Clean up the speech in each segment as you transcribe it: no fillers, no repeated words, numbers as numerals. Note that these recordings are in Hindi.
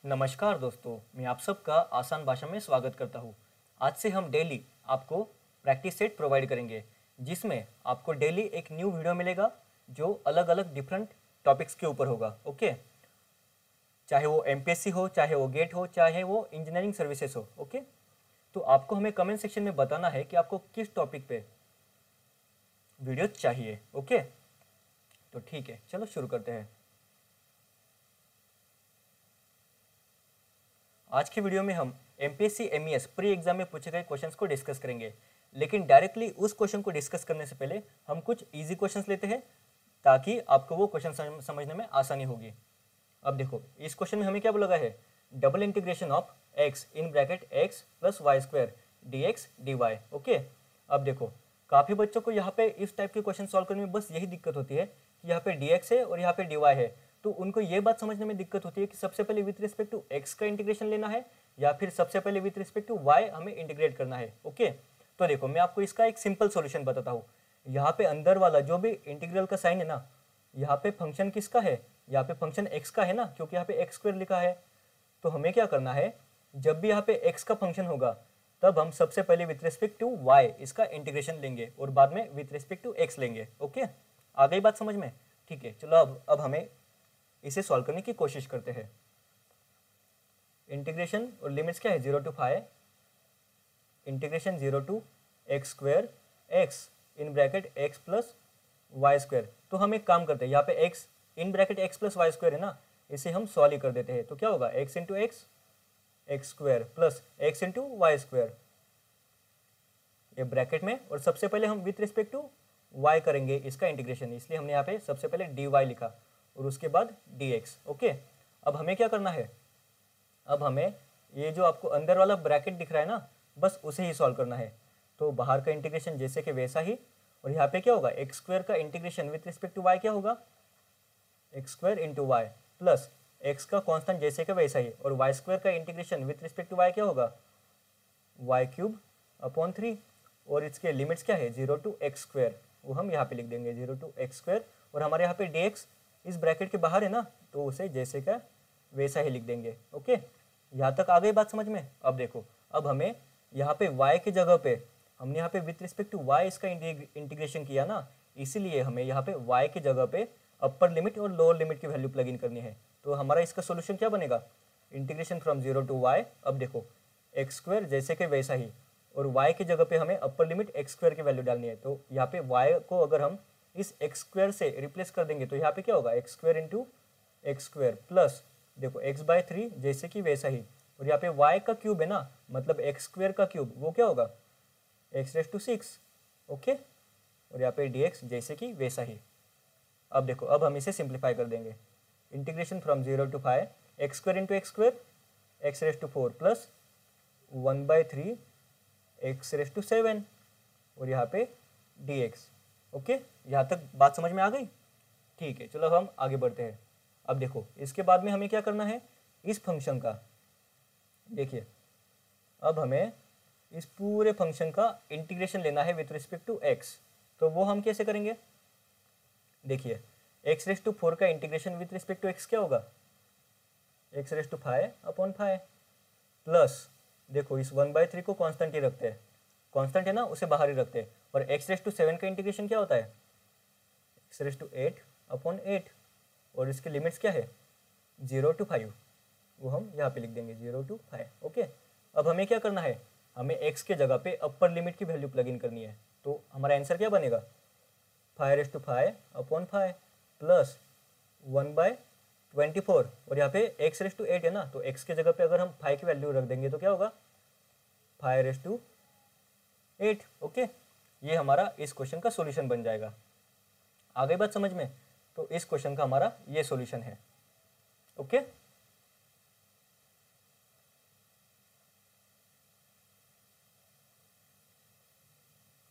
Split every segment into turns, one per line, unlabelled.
नमस्कार दोस्तों, मैं आप सबका आसान भाषा में स्वागत करता हूँ। आज से हम डेली आपको प्रैक्टिस सेट प्रोवाइड करेंगे, जिसमें आपको डेली एक न्यू वीडियो मिलेगा जो अलग अलग डिफरेंट टॉपिक्स के ऊपर होगा। ओके, चाहे वो एमपीएससी हो, चाहे वो गेट हो, चाहे वो इंजीनियरिंग सर्विसेज हो। ओके, तो आपको हमें कमेंट सेक्शन में बताना है कि आपको किस टॉपिक पे वीडियो चाहिए। ओके, तो ठीक है, चलो शुरू करते हैं। आज की वीडियो में हम एमपीएससी एमईएस प्री एग्जाम में पूछे गए क्वेश्चंस को डिस्कस करेंगे, लेकिन डायरेक्टली उस क्वेश्चन को डिस्कस करने से पहले हम कुछ इजी क्वेश्चंस लेते हैं ताकि आपको वो क्वेश्चन समझने में आसानी होगी। अब देखो, इस क्वेश्चन में हमें क्या बोला गया है, double integration of x in bracket x plus y square d x d y. Okay, अब देखो, काफ़ी बच्चों को यहाँ पे इस टाइप के क्वेश्चन सॉल्व करने में बस यही दिक्कत होती है कि यहाँ पे डी एक्स है और यहाँ पे डी वाई है, तो उनको ये बात समझने में दिक्कत होती है कि सबसे पहले विथ रिस्पेक्ट टू एक्स का इंटीग्रेशन लेना है या फिर सबसे पहले विथ रिस्पेक्ट टू वाई हमें इंटीग्रेट करना है। ओके, तो देखो, मैं आपको इसका एक सिंपल सॉल्यूशन बताता हूँ। यहाँ पे अंदर वाला जो भी इंटीग्रल का साइन है ना, यहाँ पे फंक्शन किसका है, यहाँ पे फंक्शन एक्स का है ना, क्योंकि यहाँ पे एक्स स्क्वायर लिखा है। तो हमें क्या करना है, जब भी यहाँ पे एक्स का फंक्शन होगा तब हम सबसे पहले विथ रिस्पेक्ट टू वाई इसका इंटीग्रेशन लेंगे और बाद में विथ रिस्पेक्ट टू एक्स लेंगे। ओके, आ गई बात समझ में? ठीक है, चलो अब हमें इसे सॉल्व करने की कोशिश करते हैं। इंटीग्रेशन और लिमिट्स क्या है, 0 to 5 integration 0 to x square x in bracket x plus y square. तो हम एक काम करते हैं, यहाँ पे x in bracket x plus y square है ना, इसे हम सॉल्व ही कर देते हैं। तो क्या होगा, x into x x square plus x into y square, ये ब्रैकेट में, और सबसे पहले हम विथ रिस्पेक्ट टू वाई करेंगे इसका इंटीग्रेशन, इसलिए हमने यहाँ पे सबसे पहले डी वाई लिखा और उसके बाद डी एक्स। ओके, अब हमें क्या करना है, अब हमें ये जो आपको अंदर वाला ब्रैकेट दिख रहा है ना, बस उसे ही सॉल्व करना है। तो बाहर का इंटीग्रेशन जैसे कि वैसा ही, और यहाँ पे क्या होगा, एक्स स्क्वायर का integration with respect to y क्या होगा, x square into y plus x का कॉन्स्टेंट जैसे कि वैसा ही, और वाई स्क्वायर का integration with respect to y क्या होगा, वाई क्यूब अपॉन 3, और इसके लिमिट्स क्या है, 0 to एक्स स्क्वायर, वो हम यहाँ पे लिख देंगे 0 to एक्स स्क्वायर, और हमारे यहाँ पे डी एक्स इस ब्रैकेट के बाहर है ना, तो उसे जैसे का वैसा ही लिख देंगे। ओके, यहाँ तक आ गई बात समझ में? अब देखो, अब हमें यहाँ पे y की जगह पे हमने यहाँ पे विथ रिस्पेक्ट टू y इसका इंटीग्रेशन किया ना, इसीलिए हमें यहाँ पे y की जगह पे अपर लिमिट और लोअर लिमिट की वैल्यू प्लग इन करनी है। तो हमारा इसका सोल्यूशन क्या बनेगा, इंटीग्रेशन फ्रॉम 0 to y। अब देखो, एक्स स्क्वायर जैसे कि वैसा ही, और y की जगह पे हमें अपर लिमिट एक्स स्क्वायर की वैल्यू डालनी है। तो यहाँ पे y को अगर हम इस एक्स स्क्वायर से रिप्लेस कर देंगे तो यहाँ पे क्या होगा, x square into x square plus देखो x/3 जैसे कि वैसा ही, और यहाँ पे y का क्यूब है ना, मतलब एक्स स्क्वायर का क्यूब, वो क्या होगा, x⁻⁶। ओके, और यहाँ पे dx जैसे कि वैसा ही। अब देखो, अब हम इसे सिंप्लीफाई कर देंगे, integration from 0 to 5 x square into x square x⁻⁴ plus 1/3 x⁻⁷, और यहाँ पे dx। ओके, यहाँ तक बात समझ में आ गई? ठीक है, चलो हम आगे बढ़ते हैं। अब देखो, इसके बाद में हमें क्या करना है, इस फंक्शन का, देखिए, अब हमें इस पूरे फंक्शन का इंटीग्रेशन लेना है विथ रिस्पेक्ट टू एक्स। तो वो हम कैसे करेंगे, देखिए, x⁻⁴ का integration with respect to x क्या होगा, x⁵ अपॉन 5 प्लस देखो, इस 1/3 को कांस्टेंट ही रखते हैं, कांस्टेंट है ना, उसे बाहर ही रखते हैं, और x⁻⁷ का इंटीग्रेशन क्या होता है, x⁸ अपॉन 8, और इसके लिमिट्स क्या है, 0 to 5, वो हम यहाँ पे लिख देंगे 0 to 5। ओके, अब हमें क्या करना है, हमें x के जगह पे अपर लिमिट की वैल्यू प्लग इन करनी है। तो हमारा आंसर क्या बनेगा, 5⁵ अपॉन 5 प्लस 1/24, और यहाँ पे x⁸ है ना, तो x के जगह पे अगर हम 5 की वैल्यू रख देंगे तो क्या होगा, 5⁸8। ओके, ये हमारा इस क्वेश्चन का सोल्यूशन बन जाएगा। आ गई बात समझ में? तो इस क्वेश्चन का हमारा ये सॉल्यूशन है। ओके,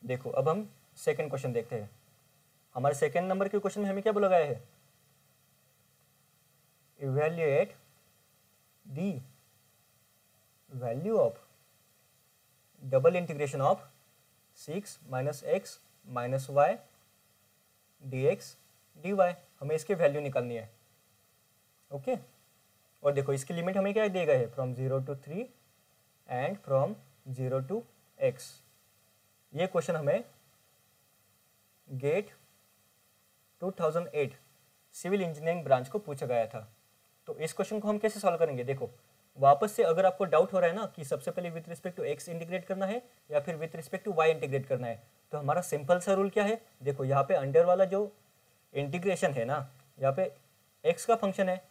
देखो, अब हम सेकंड क्वेश्चन देखते हैं। हमारे सेकंड नंबर के क्वेश्चन में हमें क्या बोला गया है, evaluate the value of double integration of 6 - x - y dx dy। हमें इसकी वैल्यू निकालनी है। ओके, और देखो इसकी लिमिट हमें क्या दिए गए है, from 0 to 3 and from 0 to x। ये क्वेश्चन हमें गेट 2008 सिविल इंजीनियरिंग ब्रांच को पूछा गया था। तो इस क्वेश्चन को हम कैसे सॉल्व करेंगे, देखो वापस से अगर आपको डाउट हो रहा है ना कि सबसे पहले with respect to x integrate करना है या फिर with respect to y integrate करना है, तो हमारा सिंपल सा रूल क्या है, देखो यहाँ पे अंडर वाला जो इंटीग्रेशन है ना, यहाँ पे x का फंक्शन है,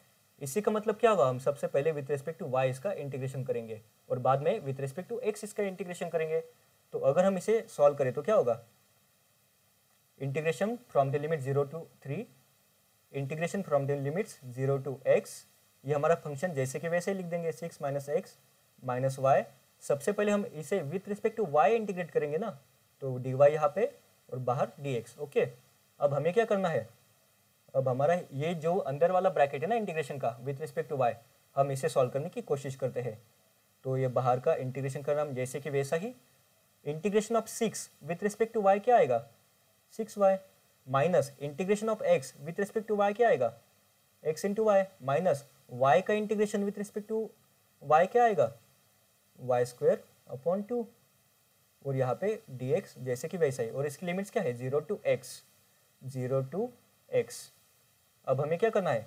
इसी का मतलब क्या होगा, हम सबसे पहले विथ रिस्पेक्ट टू y इसका इंटीग्रेशन करेंगे और बाद में विथ रिस्पेक्ट टू x इसका इंटीग्रेशन करेंगे। तो अगर हम इसे सॉल्व करें तो क्या होगा, integration from the limit 0 to 3 integration from the limits 0 to x, ये हमारा फंक्शन जैसे कि वैसे ही लिख देंगे 6 - x - y। सबसे पहले हम इसे with respect to y integrate करेंगे ना, तो dy यहाँ पे और बाहर dx। ओके, अब हमें क्या करना है, अब हमारा ये जो अंदर वाला ब्रैकेट है ना इंटीग्रेशन का विथ रिस्पेक्ट टू y, हम इसे सॉल्व करने की कोशिश करते हैं। तो ये बाहर का इंटीग्रेशन करना हम जैसे कि वैसा ही, integration of 6 with respect to y क्या आएगा, 6y minus integration of x with respect to y क्या आएगा, x into y minus y का integration with respect to y क्या आएगा, y² अपॉन 2 और यहाँ पे dx जैसे कि वैसा ही, और इसकी लिमिट्स क्या है 0 to x, 0 to x। अब हमें क्या करना है,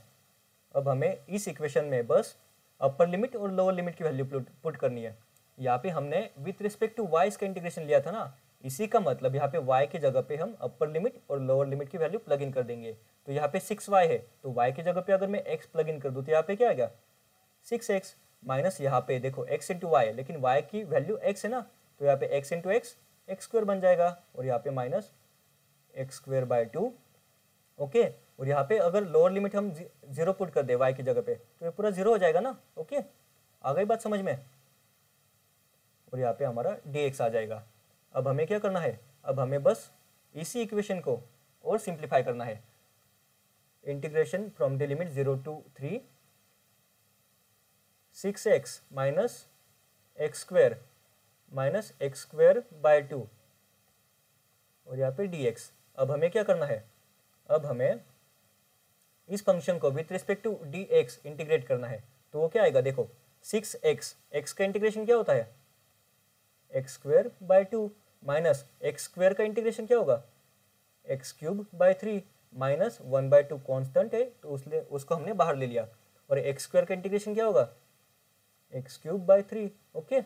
अब हमें इस इक्वेशन में बस अपर लिमिट और लोअर लिमिट की वैल्यू पुट करनी है। यहाँ पे हमने विथ रिस्पेक्ट टू y इसका इंटीग्रेशन लिया था ना, इसी का मतलब यहाँ पे y की जगह पे हम अपर लिमिट और लोअर लिमिट की वैल्यू प्लग इन कर देंगे। तो यहाँ पे 6y है, तो y की जगह पे अगर मैं x प्लग इन कर दूँ तो यहाँ पे क्या आएगा 6x माइनस यहाँ पे देखो x इंटू वाई, लेकिन y की वैल्यू x है ना, तो यहाँ पे x इंटू एक्स x² बन जाएगा और यहाँ पे माइनस x²/2। ओके, और यहाँ पे अगर लोअर लिमिट हम 0 पुट कर दे y की जगह पे तो ये पूरा 0 हो जाएगा ना। ओके, आ गई बात समझ में, और यहाँ पे हमारा dx आ जाएगा। अब हमें क्या करना है, अब हमें बस इसी इक्वेशन को और सिंप्लीफाई करना है। Integration from the limit 0 to 3 6x minus x² minus x²/2 और यहाँ पे dx। अब हमें क्या करना है, अब हमें इस फंक्शन को with respect to dx integrate करना है। तो वो क्या आएगा, देखो 6x, x का इंटीग्रेशन क्या होता है x²/2 माइनस x² का इंटीग्रेशन क्या होगा x³/3 माइनस 1/2 कॉन्स्टेंट है तो उसलिए उसको हमने बाहर ले लिया, और x² का इंटीग्रेशन क्या होगा x³/3। ओके,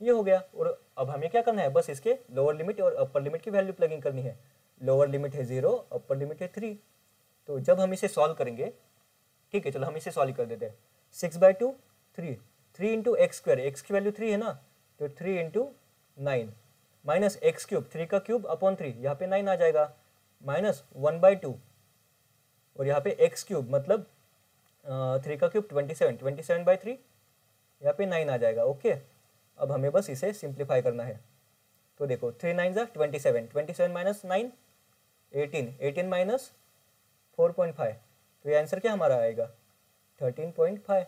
ये हो गया। और अब हमें क्या करना है, बस इसके लोअर लिमिट और अपर लिमिट की वैल्यू प्लग इन करनी है। लोअर लिमिट है 0, अपर लिमिट है 3। तो जब हम इसे सॉल्व करेंगे, ठीक है चलो हम इसे सॉल्व कर देते हैं। 6/2 3 इंटू x², x की वैल्यू 3 है ना, तो 3 इंटू 9 माइनस x³ 3 का क्यूब अपॉन 3, यहाँ पे 9 आ जाएगा, माइनस 1/2 और यहाँ पे x³ मतलब 3 का क्यूब 27/3, यहाँ पे 9 आ जाएगा। ओके, अब हमें बस इसे सिंप्लीफाई करना है। तो देखो 3 9 27 माइनस 9 18 माइनस 4.5, तो ये आंसर क्या हमारा आएगा 13.5।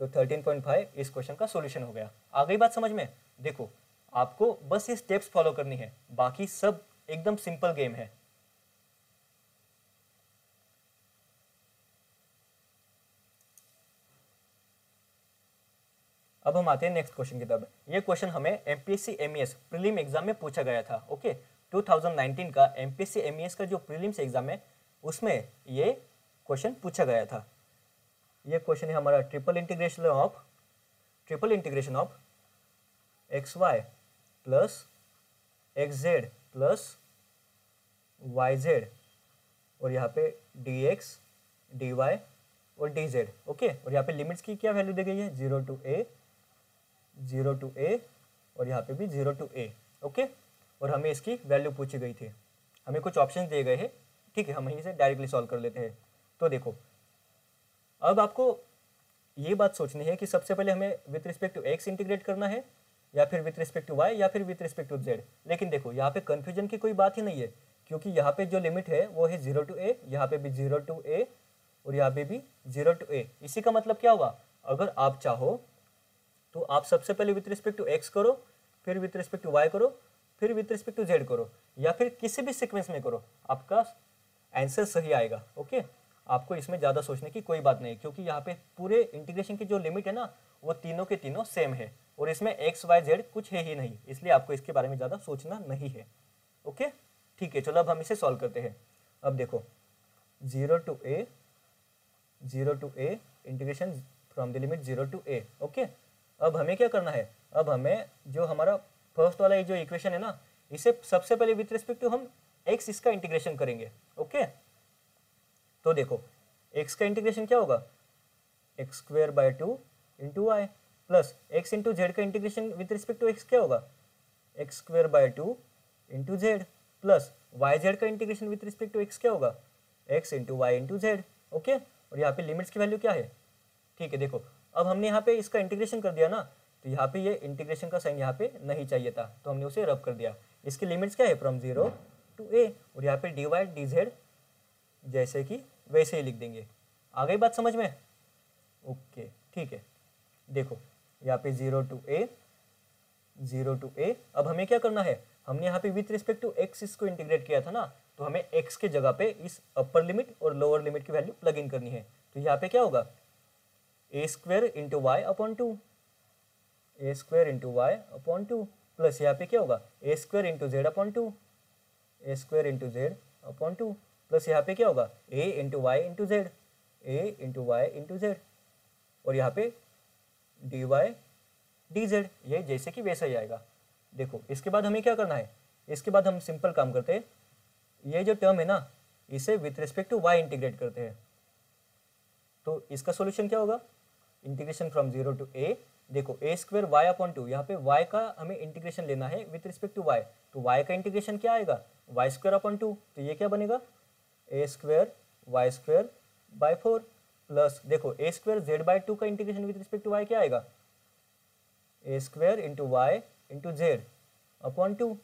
तो 13.5 इस क्वेश्चन का सॉल्यूशन हो गया। आ गई बात समझ में, देखो आपको बस ये स्टेप्स फॉलो करनी है, बाकी सब एकदम सिंपल गेम है। अब हम आते हैं नेक्स्ट क्वेश्चन की तरफ। ये क्वेश्चन हमें एमपीएससी एमईएस प्रीलिम एग्जाम में पूछा गया था। ओके, 2019 का एमपीएससी एमईएस का जो प्रीलिम्स एग्जाम है उसमें ये क्वेश्चन पूछा गया था। ये क्वेश्चन है हमारा triple integration of xy plus xz plus yz और यहाँ पे dx dy और dz। ओके, और यहाँ पे लिमिट्स की क्या वैल्यू दी गई है 0 to a और यहाँ पे भी 0 to a। ओके, और हमें इसकी वैल्यू पूछी गई थी, हमें कुछ ऑप्शन दिए गए हैं। ठीक है, हम यहीं से डायरेक्टली सॉल्व कर लेते हैं। तो देखो अब आपको ये बात सोचनी है कि सबसे पहले हमें with respect to x integrate करना है या फिर विथ रिस्पेक्ट टू y या फिर विथ रिस्पेक्ट टू z। लेकिन देखो यहाँ पे कन्फ्यूजन की कोई बात ही नहीं है, क्योंकि यहाँ पे जो लिमिट है वो है 0 to a, यहाँ पे भी 0 to a और यहाँ पे भी 0 to a। इसी का मतलब क्या हुआ, अगर आप चाहो तो आप सबसे पहले विथ रिस्पेक्ट टू x करो, फिर विथ रिस्पेक्ट टू y करो, फिर विथ रिस्पेक्ट टू z करो, या फिर किसी भी सीक्वेंस में करो, आपका आंसर सही आएगा। ओके, आपको इसमें ज़्यादा सोचने की कोई बात नहीं, क्योंकि यहाँ पे पूरे इंटीग्रेशन की जो लिमिट है ना वो तीनों के तीनों सेम है और इसमें एक्स वाई जेड कुछ है ही नहीं, इसलिए आपको इसके बारे में ज़्यादा सोचना नहीं है। ओके ठीक है, चलो अब हम इसे सॉल्व करते हैं। अब देखो 0 to a integration from the limit 0 to a। Okay अब हमें क्या करना है, अब हमें जो हमारा फर्स्ट वाला जो इक्वेशन है ना, इसे सबसे पहले विथ रिस्पेक्ट टू हम x इसका इंटीग्रेशन करेंगे। ओके तो देखो x का इंटीग्रेशन क्या होगा, x square by 2 into y plus x into z का integration with respect to x क्या होगा, x square by 2 into z plus y z का integration with respect to x क्या होगा, x into y into z. Okay और यहाँ पे लिमिट्स की वैल्यू क्या है, ठीक है देखो अब हमने यहाँ पे इसका इंटीग्रेशन कर दिया ना, तो यहाँ पे ये इंटीग्रेशन का साइन यहाँ पे नहीं चाहिए था तो हमने उसे रब कर दिया। इसकी लिमिट्स क्या है, फ्रॉम 0 to a और यहाँ पे dy dz जैसे कि वैसे ही लिख देंगे। आ गई बात समझ में? ओके ठीक है, देखो यहाँ पे 0 to a अब हमें क्या करना है, हमने यहाँ पे विथ रिस्पेक्ट टू x इसको इंटीग्रेट किया था ना, तो हमें x के जगह पे इस अपर लिमिट और लोअर लिमिट की वैल्यू प्लग इन करनी है। तो यहाँ पे क्या होगा, a square into y upon 2, a square into y upon 2 plus यहाँ पे क्या होगा, a square into z upon 2, a square into z upon 2 plus यहाँ पे क्या होगा, a into y into z, a into y into z और यहाँ पे dy dz, ये जैसे कि वैसा ही आएगा। देखो इसके बाद हमें क्या करना है, इसके बाद हम सिंपल काम करते हैं, ये जो टर्म है ना इसे with respect to y integrate करते हैं। तो इसका सॉल्यूशन क्या होगा, इंटीग्रेशन फ्रॉम 0 to a, देखो a स्क्वायर वाई अपॉन 2, यहाँ पे y का हमें इंटीग्रेशन लेना है विथ रिस्पेक्ट टू y, तो y का इंटीग्रेशन क्या आएगा, वाई स्क्वायर अपॉन 2, तो ये क्या बनेगा, a square y square by 4 plus देखो a स्क्वायर जेड बाई 2 का integration with respect to y क्या आएगा, a square into y into z upon 2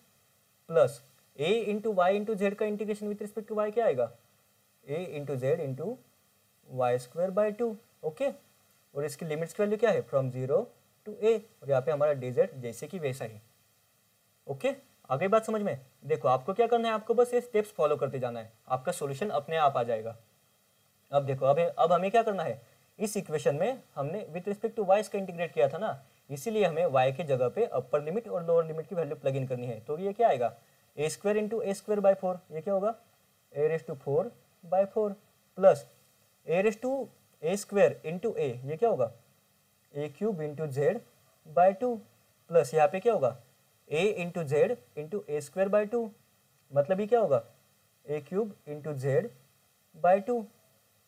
plus a into y into z का integration with respect to y क्या आएगा, a into z into y square by 2। Okay और इसकी लिमिट्स की वैल्यू क्या है, फ्रॉम 0 to a और यहाँ पे हमारा dz जैसे कि वैसा ही। ओके आ गई बात समझ में? देखो आपको क्या करना है, आपको बस ये स्टेप्स फॉलो करते जाना है, आपका सॉल्यूशन अपने आप आ जाएगा। अब देखो अब हमें क्या करना है, इस इक्वेशन में हमने विथ रिस्पेक्ट टू y इसका इंटीग्रेट किया था ना, इसीलिए हमें y के जगह पे अपर लिमिट और लोअर लिमिट की वैल्यू प्लग इन करनी है। तो ये क्या आएगा, a square into a square by 4, ये क्या होगा, a raise to 4 by 4 plus a raise to a square into a, ये क्या होगा, a cube into z by 2 plus यहाँ पे क्या होगा, a into z into a square by 2, मतलब ये क्या होगा, a cube into z by 2,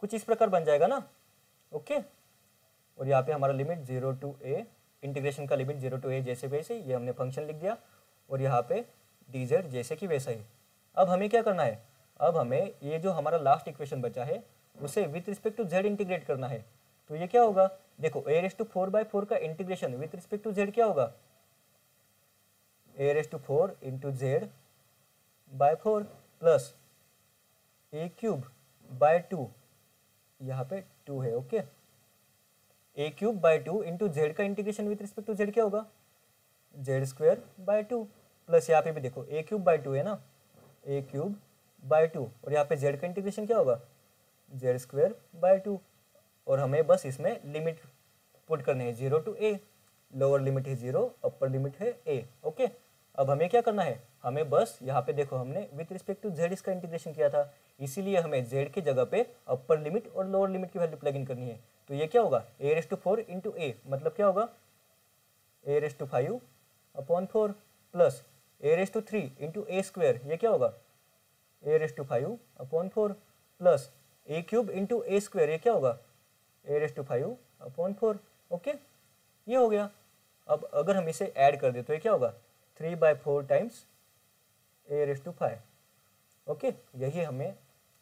कुछ इस प्रकार बन जाएगा ना। ओके और यहाँ पे हमारा लिमिट 0 to a, इंटीग्रेशन का लिमिट 0 to a जैसे वैसे ये हमने फंक्शन लिख दिया और यहाँ पे dz जैसे कि वैसा ही। अब हमें क्या करना है, अब हमें ये जो हमारा लास्ट इक्वेशन बचा है उसे with respect to z integrate करना है। तो ये क्या होगा, देखो a रेस टू 4 बाई 4 का integration with respect to z क्या होगा, a raise to 4 into z by 4 plus a cube by 2, यहाँ पे 2 है। Okay a cube by 2 into z का integration with respect to z क्या होगा, जेड स्क्वायर बाई 2 प्लस यहाँ पे भी देखो a क्यूब बाई 2 है ना, a क्यूब बाई 2 और यहाँ पे जेड का इंटीग्रेशन क्या होगा, जेड स्क्वायर बाई 2 और हमें बस इसमें लिमिट पुट करने हैं 0 to a, लोअर लिमिट है 0, अपर लिमिट है a। ओके अब हमें क्या करना है, हमें बस यहाँ पे देखो हमने विथ रिस्पेक्ट टू z इसका इंटीग्रेशन किया था, इसीलिए हमें z की जगह पे अपर लिमिट और लोअर लिमिट की वैल्यू प्लग इन करनी है। तो ये क्या होगा, a raise to 4 into a, मतलब क्या होगा, a raise to 5 upon 4 plus a raise to 3 into a square, ये क्या होगा, a raise to 5 upon 4 plus a cube into a square, ये क्या होगा, a raise to 5 upon 4। Okay ये हो गया। अब अगर हम इसे ऐड कर दे तो ये क्या होगा, 3 by 4 times a raise to 5। Okay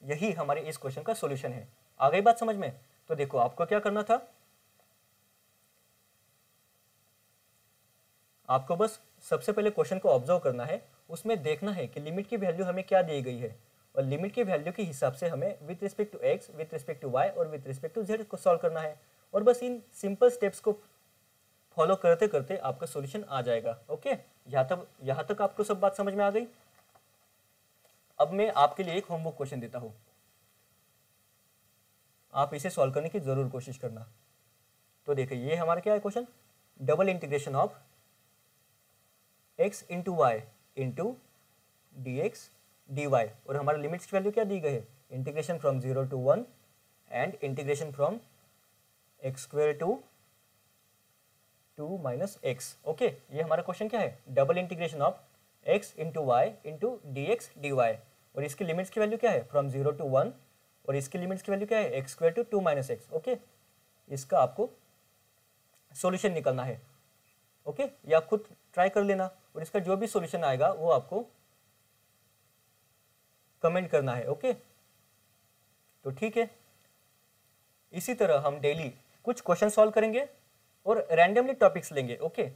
यही हमारे इस क्वेश्चन का सॉल्यूशन है। आ गई बात समझ में? तो देखो आपको क्या करना था, आपको बस सबसे पहले क्वेश्चन को ऑब्जर्व करना है, उसमें देखना है कि लिमिट की वैल्यू हमें क्या दी गई है और लिमिट की वैल्यू के हिसाब से हमें with respect to x, with respect to y और विथ रिस्पेक्ट टू z को सॉल्व करना है। और बस इन सिंपल स्टेप्स को फॉलो करते करते आपका सॉल्यूशन आ जाएगा। ओके यहाँ तक आपको सब बात समझ में आ गई? अब मैं आपके लिए एक होमवर्क क्वेश्चन देता हूँ। आप इसे सॉल्व करने की ज़रूर कोशिश करना। तो देखिए ये हमारा क्या है question, double integration of x into y into d x d y, और हमारे लिमिट्स की वैल्यू क्या दी गई है, integration from 0 to 1 and integration from x square to 2 minus x. Okay, ये हमारा क्वेश्चन क्या है, double integration of x into y into d x d y, और इसकी लिमिट्स की वैल्यू क्या है, फ्रॉम 0 to 1, और इसकी लिमिट्स की वैल्यू क्या है, x square to 2 minus x. Okay, इसका आपको सॉल्यूशन निकालना है। ओके, ये आप खुद ट्राई कर लेना, और इसका जो भी सॉल्यूशन आएगा वो आपको कमेंट करना है। ओके, तो ठीक है, इसी तरह हम डेली कुछ क्वेश्चन सॉल्व करेंगे और रैंडमली टॉपिक्स लेंगे। ओके,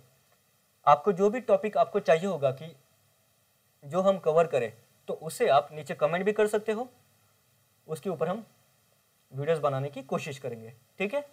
आपको जो भी टॉपिक आपको चाहिए होगा कि जो हम कवर करें, तो उसे आप नीचे कमेंट भी कर सकते हो, उसके ऊपर हम वीडियोस बनाने की कोशिश करेंगे। ठीक है।